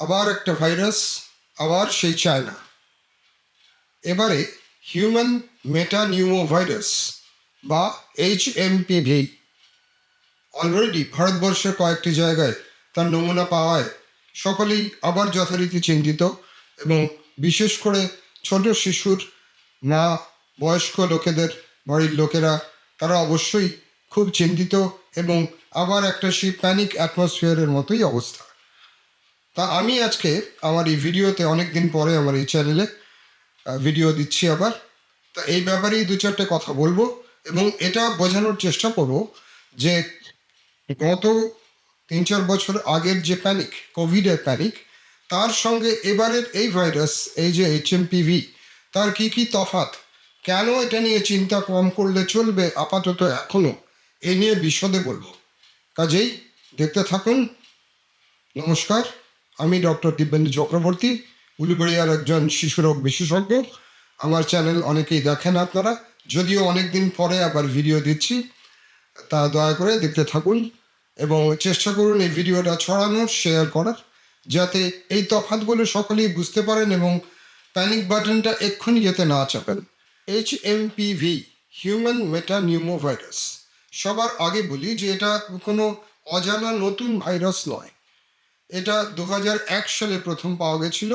আবার একটা ভাইরাস, আবার সেই চায়না। এবারে হিউম্যান মেটানিউমো ভাইরাস বা HMPV অলরেডি ভারতবর্ষের কয়েকটি জায়গায় তার নমুনা পাওয়ায় সকলেই আবার যথারীতি চিন্তিত, এবং বিশেষ করে ছোট শিশুর মা, বয়স্ক লোকেদের বাড়ির লোকেরা তারা অবশ্যই খুব চিন্তিত, এবং আবার একটা সেই প্যানিক অ্যাটমসফিয়ারের মতোই অবস্থা। তা আমি আজকে আমার এই ভিডিওতে অনেক দিন পরে আমার এই চ্যানেলে ভিডিও দিচ্ছি আবার। তা এই ব্যাপারেই দু চারটে কথা বলবো, এবং এটা বোঝানোর চেষ্টা করব যে গত 3-4 বছর আগের যে প্যানিক, কোভিডের প্যানিক, তার সঙ্গে এবারের এই ভাইরাস, এই যে HMPV, তার কি কি তফাৎ, কেন এটা নিয়ে চিন্তা কম করলে চলবে আপাতত এখনও, এ নিয়ে বিশদে বলবো। কাজেই দেখতে থাকুন। নমস্কার, আমি ডক্টর দিব্যেন্দু চক্রবর্তী, উলুবেড়িয়ার একজন শিশুরোগ বিশেষজ্ঞ। আমার চ্যানেল অনেকেই দেখেন আপনারা, যদিও অনেক দিন পরে আবার ভিডিও দিচ্ছি, তা দয়া করে দেখতে থাকুন এবং চেষ্টা করুন এই ভিডিওটা ছড়ানোর, শেয়ার করার, যাতে এই তফাৎগুলো সকলেই বুঝতে পারেন এবং প্যানিক বাটনটা এক্ষুনি যেতে না চাপেন। HMPV, হিউম্যান মেটানিউমো ভাইরাস, সবার আগে বলি যে এটা কোনো অজানা নতুন ভাইরাস নয়। এটা 2001 সালে প্রথম পাওয়া গেছিল,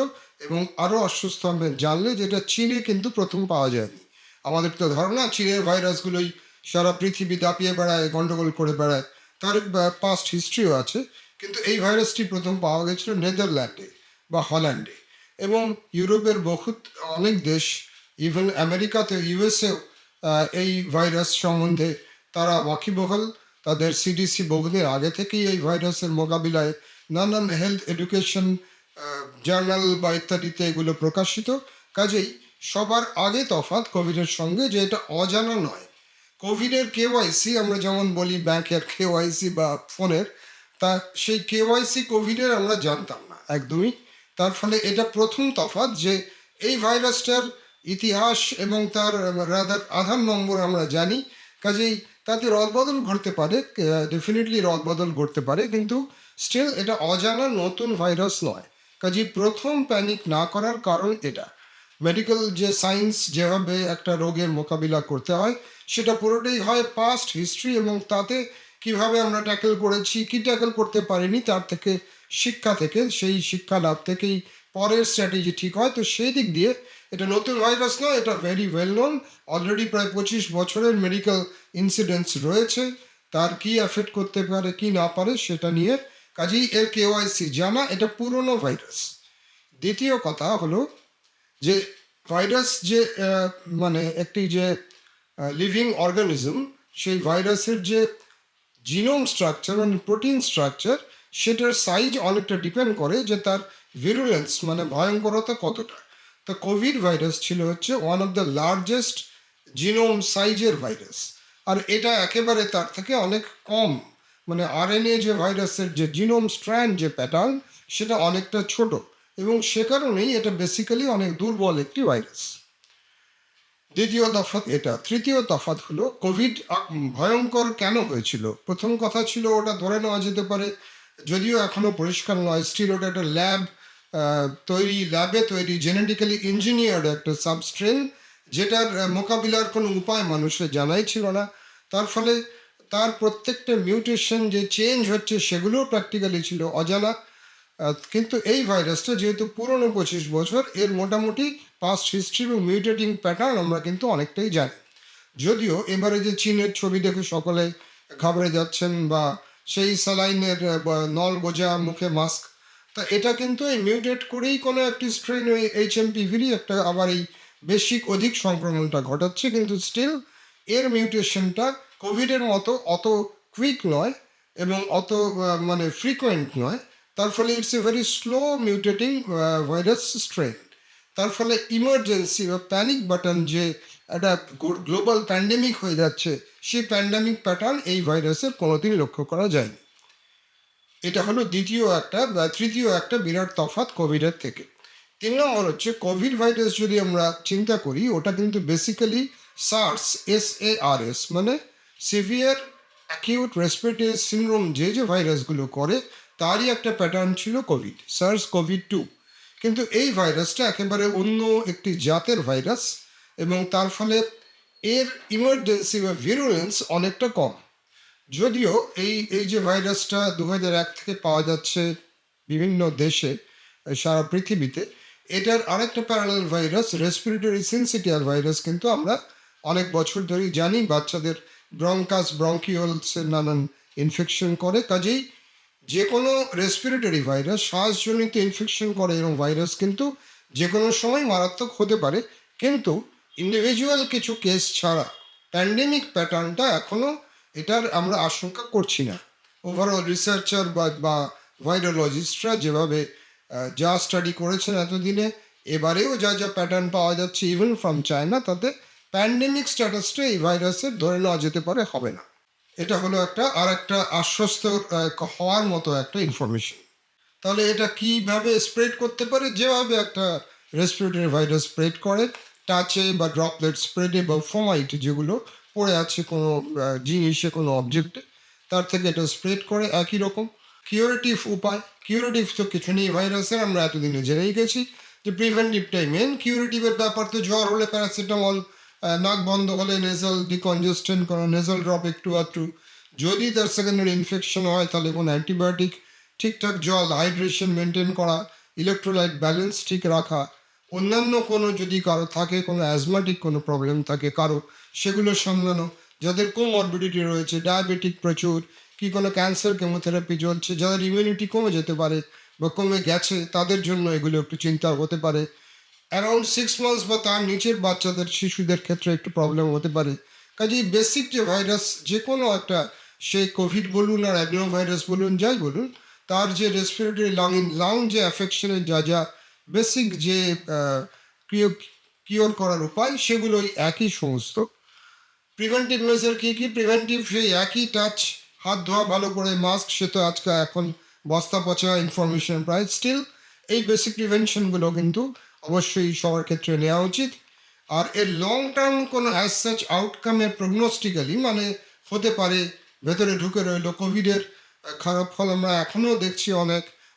এবং আরও অস্বস্ত হবে জানলে যেটা চীনে কিন্তু প্রথম পাওয়া যায়নি। আমাদের তো ধারণা চীনের ভাইরাসগুলোই সারা পৃথিবী দাপিয়ে বেড়ায়, গণ্ডগোল করে বেড়ায়, তার পাস্ট হিস্ট্রিও আছে। কিন্তু এই ভাইরাসটি প্রথম পাওয়া গেছিল নেদারল্যান্ডে বা হল্যান্ডে, এবং ইউরোপের অনেক দেশ, ইভেন আমেরিকাতে, ইউএসএও এই ভাইরাস সম্বন্ধে তারা ওয়াকিবহাল। তাদের সিডিসি বহুদিন আগে থেকেই এই ভাইরাসের মোকাবিলায় নানান হেলথ এডুকেশন জার্নাল বা ইত্যাদিতে এগুলো প্রকাশিত। কাজেই সবার আগে তফাৎ কোভিডের সঙ্গে যে এটা অজানা নয়। কোভিডের KYC আমরা যেমন বলি ব্যাংকের KYC বা ফোনের, তা সেই KYC কোভিডের আমরা জানতাম না একদমই। তার ফলে এটা প্রথম তফাৎ যে এই ভাইরাসটার ইতিহাস এবং তার রাদার আধার নম্বর আমরা জানি। কাজেই তাতে রদবদল ঘটতে পারে, ডেফিনেটলি রদবদল ঘটতে পারে, কিন্তু স্টিল এটা অজানা নতুন ভাইরাস নয়। কাজেই প্রথম প্যানিক না করার কারণ এটা। মেডিকেল যে সায়েন্স যেভাবে একটা রোগের মোকাবিলা করতে হয়, সেটা পুরোটাই হয় পাস্ট হিস্ট্রি, এবং তাতে কিভাবে আমরা ট্যাকেল করেছি, কি ট্যাকেল করতে পারিনি, তার থেকে শিক্ষা থেকে, সেই শিক্ষা লাভ থেকেই পরের স্ট্র্যাটেজি ঠিক হয়। তো সেই দিক দিয়ে এটা নতুন ভাইরাস নয়, এটা ভেরি ওয়েল নোন। অলরেডি প্রায় 25 বছরের মেডিকেল ইনসিডেন্টস রয়েছে, তার কি এফেক্ট করতে পারে কি না পারে সেটা নিয়ে। কাজেই এর KYC জানা, এটা পুরনো ভাইরাস। দ্বিতীয় কথা হলো যে ভাইরাস যে মানে একটি যে লিভিং অর্গানিজম, সেই ভাইরাসের যে জিনোম স্ট্রাকচার মানে প্রোটিন স্ট্রাকচার, সেটার সাইজ অনেকটা ডিপেন্ড করে যে তার ভিরুলেন্স মানে ভয়ঙ্করতা কতটা। তো কোভিড ভাইরাস ছিল হচ্ছে one of the largest genome সাইজের ভাইরাস, আর এটা একেবারে তার থেকে অনেক কম, মানে RNA যে ভাইরাসের যে জিনোম স্ট্র্যান্ড যে প্যাটার্ন, সেটা অনেকটা ছোট, এবং সে কারণেই এটা বেসিক্যালি অনেক দুর্বল একটি ভাইরাস। দ্বিতীয় তফাৎ এটা। তৃতীয় তফাৎ হলো কোভিড ভয়ঙ্কর কেন হয়েছিল। প্রথম কথা ছিল ওটা ধরে নেওয়া যেতে পারে, যদিও এখনও পরিষ্কার নয়, স্টিল ওটা একটা ল্যাবে তৈরি জেনেটিক্যালি ইঞ্জিনিয়ার্ড একটা সাবস্ট্রেন, যেটার মোকাবিলার কোনো উপায় মানুষের জানাই ছিল না। তার ফলে তার প্রত্যেকটা মিউটেশন যে চেঞ্জ হচ্ছে সেগুলোও প্র্যাকটিক্যালি ছিল অজানা। কিন্তু এই ভাইরাসটা যেহেতু পুরনো 25 বছর, এর মোটামুটি পাস্ট হিস্ট্রি এবং মিউটেটিং প্যাটার্ন আমরা কিন্তু অনেকটাই জানি। যদিও এবারে যে চীনের ছবি দেখে সকলে ঘাবড়ে যাচ্ছেন, বা সেই স্যালাইনের নল গোজা, মুখে মাস্ক, তা এটা কিন্তু এই মিউটেট করেই কোনো একটি স্ট্রেন ওই HMPV-রই একটা আবার এই অধিক সংক্রমণটা ঘটাচ্ছে, কিন্তু স্টিল এর মিউটেশনটা কোভিডের মতো অত কুইক নয় এবং অত মানে ফ্রিকোয়েন্ট নয়। তার ফলে it's a very slow mutating virus strain. তার ফলে ইমার্জেন্সি বা প্যানিক বাটন যে একটা গ্লোবাল প্যান্ডেমিক হয়ে যাচ্ছে, সেই প্যান্ডেমিক প্যাটার্ন এই ভাইরাসের কোনোদিন লক্ষ্য করা যায়নি। এটা হলো তৃতীয় একটা বিরাট তফাৎ কোভিডের থেকে। 3 নম্বর হচ্ছে কোভিড ভাইরাস যদি আমরা চিন্তা করি, ওটা কিন্তু বেসিক্যালি SARS মানে সিভিয়ার অ্যাকিউট রেসপিরেটরি সিনড্রোম যে ভাইরাসগুলো করে, তারই একটা প্যাটার্ন ছিল কোভিড, সার্স কোভিড-2। কিন্তু এই ভাইরাসটা একেবারে অন্য একটি জাতের ভাইরাস, এবং তার ফলে এর ইমার্জেন্সি বা ভিরুলেন্স অনেকটা কম। যদিও এই এই যে ভাইরাসটা 2001 থেকে পাওয়া যাচ্ছে বিভিন্ন দেশে, সারা পৃথিবীতে, এটার আরেকটা parallel virus respiratory syncytial virus কিন্তু আমরা অনেক বছর ধরেই জানি বাচ্চাদের ব্রঙ্কাস ব্রঙ্কিওলসের নানান ইনফেকশন করে। কাজেই যে কোনো রেসপিরেটরি ভাইরাস, শ্বাসজনিত ইনফেকশন করে এরকম ভাইরাস কিন্তু যে কোনো সময় মারাত্মক হতে পারে। কিন্তু ইন্ডিভিজুয়াল কিছু কেস ছাড়া প্যান্ডেমিক প্যাটার্নটা এখনও এটার আমরা আশঙ্কা করছি না। ওভারঅল রিসার্চার বা ভাইরোলজিস্টরা যেভাবে যা স্টাডি করেছেন এতদিনে, এবারেও যা যা প্যাটার্ন পাওয়া যাচ্ছে ইভেন ফ্রম চায়না, তাতে প্যান্ডেমিক স্ট্যাটাসটা এই ভাইরাসের ধরে নেওয়া যেতে পারে হবে না। এটা হলো একটা আশ্বস্ত হওয়ার মতো একটা ইনফরমেশন। তাহলে এটা কিভাবে স্প্রেড করতে পারে? যেভাবে একটা রেসপিরেটরি ভাইরাস স্প্রেড করে, টাচে বা ড্রপলেট স্প্রেডে বা ফোমাইট যেগুলো পড়ে আছে কোনো জিনিসে, কোনো অবজেক্টে, তার থেকে এটা স্প্রেড করে একই রকম। কিউরেটিভ উপায়, কিউরেটিভ তো কিছু নেই ভাইরাসের, আমরা এতদিনে জেনেই গেছি যে প্রিভেন্টিভটাই মেন। কিউরেটিভের ব্যাপার তো জ্বর হলে প্যারাসিটামল, নাক বন্ধ হলে নেজাল ডিকনজেস্টেন্ট করা, নেজাল ড্রপ একটু আধটু, যদি তার সেকেন্ডারি ইনফেকশন হয় তাহলে কোনো অ্যান্টিবায়োটিক, ঠিকঠাক জল হাইড্রেশন মেনটেন করা, ইলেকট্রোলাইট ব্যালেন্স ঠিক রাখা, অন্যান্য কোনো যদি কারো থাকে, কোনো অ্যাজমাটিক কোনো প্রবলেম থাকে কারো, সেগুলো সামলানো, যাদের কোমরবিডিটি রয়েছে, ডায়াবেটিক প্রচুর, কি কোনো ক্যান্সার কেমোথেরাপি চলছে, যাদের ইমিউনিটি কমে যেতে পারে বা কমে গেছে, তাদের জন্য এগুলো একটু চিন্তা হতে পারে। অ্যারাউন্ড 6 মান্থস বা তার নিচের বাচ্চাদের, শিশুদের ক্ষেত্রে একটু প্রবলেম হতে পারে। কাজেই বেসিক যে ভাইরাস, যে কোনো একটা, সে কোভিড বলুন আর অ্যাডেনো ভাইরাস বলুন, যাই বলুন, তার যে রেসপিরেটরি লাং যে অ্যাফেকশনের যা যা বেসিক যে কিওর করার উপায়, সেগুলোই একই সমস্ত। প্রিভেন্টিভ মেজার কী কী? প্রিভেন্টিভ সেই একই টাচ, হাত ধোয়া ভালো করে, মাস্ক, সে তো আজকে এখন বস্তা পচা ইনফরমেশন প্রায়। স্টিল এই বেসিক প্রিভেনশনগুলো কিন্তু অবশ্যই সবার ক্ষেত্রে নেওয়া উচিত। আর এর লং টার্ম কোনো অ্যাজ সাচ আউটকামের প্রগনোস্টিক্যালি, মানে হতে পারে ভেতরে ঢুকে রইলো কোভিডের খারাপ ফল আমরা এখনও দেখছি।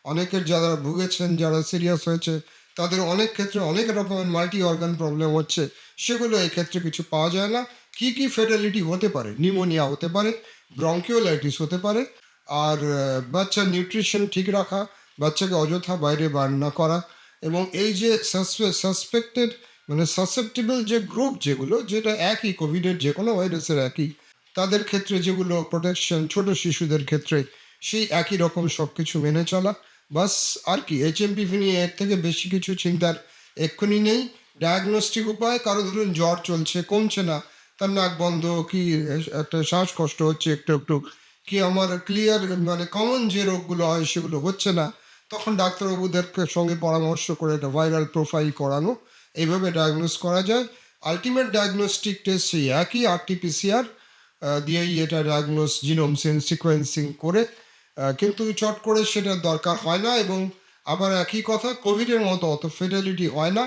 অনেকের যারা ভুগেছেন, যারা সিরিয়াস হয়েছে, তাদের অনেক ক্ষেত্রে অনেক রকমের মাল্টি অর্গান প্রবলেম হচ্ছে, সেগুলো এক্ষেত্রে কিছু পাওয়া যায় না। কি কি ফেটালিটি হতে পারে? নিউমোনিয়া হতে পারে, ব্রঙ্কিওলাইটিস হতে পারে, আর বাচ্চার নিউট্রিশন ঠিক রাখা, বাচ্চাকে অযথা বাইরে বার না করা, এবং এই যে সাসপেক্টেড মানে সাসেপ্টেবল যে গ্রুপ যেগুলো, যেটা একই কোভিডের যে কোনো ভাইরাসের একই, তাদের ক্ষেত্রে যেগুলো প্রোটেকশন, ছোট শিশুদের ক্ষেত্রে সেই একই রকম সব কিছু মেনে চলা। বাস, আর কি এইচএমপিভি নিয়ে এর থেকে বেশি কিছু চিন্তার এক্ষুনি নেই। ডায়াগনস্টিক উপায়, কারো ধরুন জ্বর চলছে, কমছে না, তার নাক বন্ধ, কি একটা শ্বাসকষ্ট হচ্ছে একটু একটু, কি আমার ক্লিয়ার মানে কমন যে রোগগুলো হয় সেগুলো হচ্ছে না, তখন ডাক্তারবাবুদের সঙ্গে পরামর্শ করে একটা ভাইরাল প্রোফাইল করানো, এইভাবে ডায়াগনোস করা যায়। আলটিমেট ডায়াগনস্টিক টেস্ট সেই একই, আরটিপিসিআর দিয়েই এটা ডায়াগনোস, জিনোম সিকোয়েন্সিং করে, কিন্তু চট করে সেটার দরকার হয় না। এবং আবার একই কথা, কোভিডের মতো অত ফেটালিটি হয় না।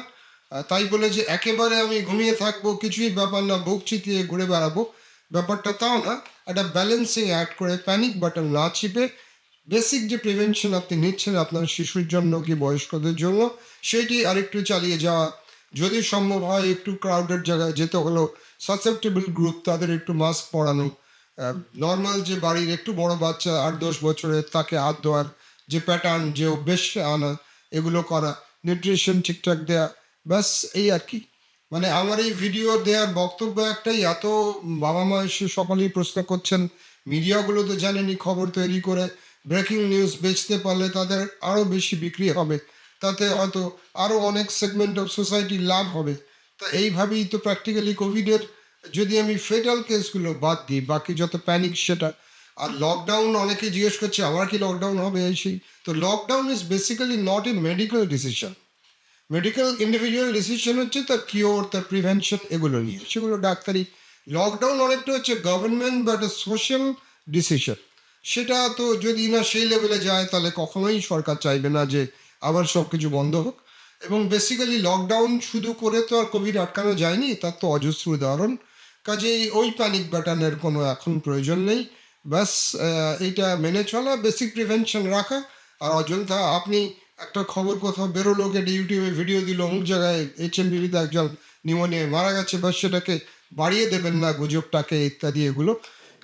তাই বলে যে একেবারে আমি ঘুমিয়ে থাকবো, কিছুই ব্যাপার না, বুক চিতিয়ে ঘুরে বেড়াবো, ব্যাপারটা তাও না। একটা ব্যালেন্সিং অ্যাড করে, প্যানিক বাটন না চিপে, বেসিক যে প্রিভেনশন আপনি নিচ্ছেন আপনার শিশুর জন্য কি বয়স্কদের জন্য, সেটি আরেকটু চালিয়ে যাওয়া। যদি সম্ভব হয় একটু ক্রাউডেড জায়গায় যেতে হলো, সাসেপ্টেবল গ্রুপ, তাদের একটু মাস্ক পরানো। নর্মাল যে বাড়ির একটু বড় বাচ্চা 8-10 বছরের, তাকে হাত ধোয়ার যে প্যাটার্ন, যে অভ্যেসে আনা, এগুলো করা, নিউট্রিশন ঠিকঠাক দেয়া, ব্যাস এই আর কি। মানে আমার এই ভিডিও দেওয়ার বক্তব্য একটাই, এত বাবা মা এসে সকলেই প্রশ্ন করছেন, মিডিয়াগুলো তো জানেনই, খবর তৈরি করে ব্রেকিং নিউজ বেচতে পারলে তাদের আরও বেশি বিক্রি হবে, তাতে হয়তো আরও অনেক সেগমেন্ট অফ সোসাইটি লাভ হবে। তা এইভাবেই তো প্র্যাকটিক্যালি কোভিডের, যদি আমি ফেটাল কেসগুলো বাদ দিই, বাকি যত প্যানিক সেটা। আর লকডাউন, অনেকে জিজ্ঞেস করছে আমার কি লকডাউন হবে, এই সেই। তো lockdown is basically not a medical decision. Medical individual decision হচ্ছে তার কিওর, তার প্রিভেনশন, এগুলো নিয়ে, সেগুলো ডাক্তারি। লকডাউন অনেকটা হচ্ছে গভর্নমেন্ট বা একটা সোশ্যাল ডিসিশন। সেটা তো যদি না সেই লেভেলে যায়, তাহলে কখনোই সরকার চাইবে না যে আবার সব কিছু বন্ধ হোক। এবং বেসিক্যালি লকডাউন শুধু করে তো আর কোভিড আটকানো যায়নি, তার তো অজস্র উদাহরণ। কাজেই ওই প্যানিক বাটনের কোনো এখন প্রয়োজন নেই। ব্যাস এইটা মেনে চলা, বেসিক প্রিভেনশন রাখা, আর অযথা আপনি একটা খবর কোথাও বেরোলো, কেটে ইউটিউবে ভিডিও দিল, অমুক জায়গায় এইচএমভিতে একজন নিউমোনিয়ায় মারা গেছে, বা সেটাকে বাড়িয়ে দেবেন না গুজবটাকে ইত্যাদি এগুলো।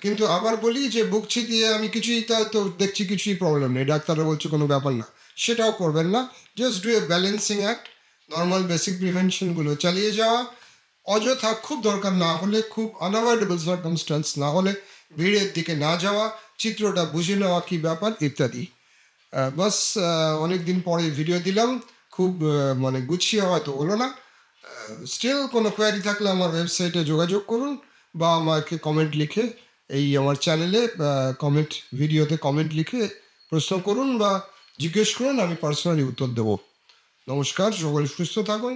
কিন্তু আবার বলি যে বুক চিতিয়ে আমি কিছুই, তা তো দেখছি কিছুই প্রবলেম নেই, ডাক্তাররা বলছে কোনো ব্যাপার না, সেটাও করবেন না। Just do a balancing act, normal basic প্রিভেনশনগুলো চালিয়ে যাওয়া। অযথা খুব দরকার না হলে, খুব আনঅ্যাভয়েডেবল সার্কামস্টান্স না হলে ভিড়ের দিকে না যাওয়া, চিত্রটা বুঝে নেওয়া কী ব্যাপার ইত্যাদি। বাস, অনেক দিন পরে ভিডিও দিলাম, খুব মানে গুছিয়ে হয়তো হলো না। স্টিল কোনো কোয়ারি থাকলে আমার ওয়েবসাইটে যোগাযোগ করুন, বা আমাকে কমেন্ট লিখে এই আমার চ্যানেলে কমেন্ট ভিডিওতে কমেন্ট লিখে প্রশ্ন করুন বা জিজ্ঞেস করুন, আমি পার্সোনালি উত্তর দেবো। নমস্কার, সকলে সুস্থ থাকুন।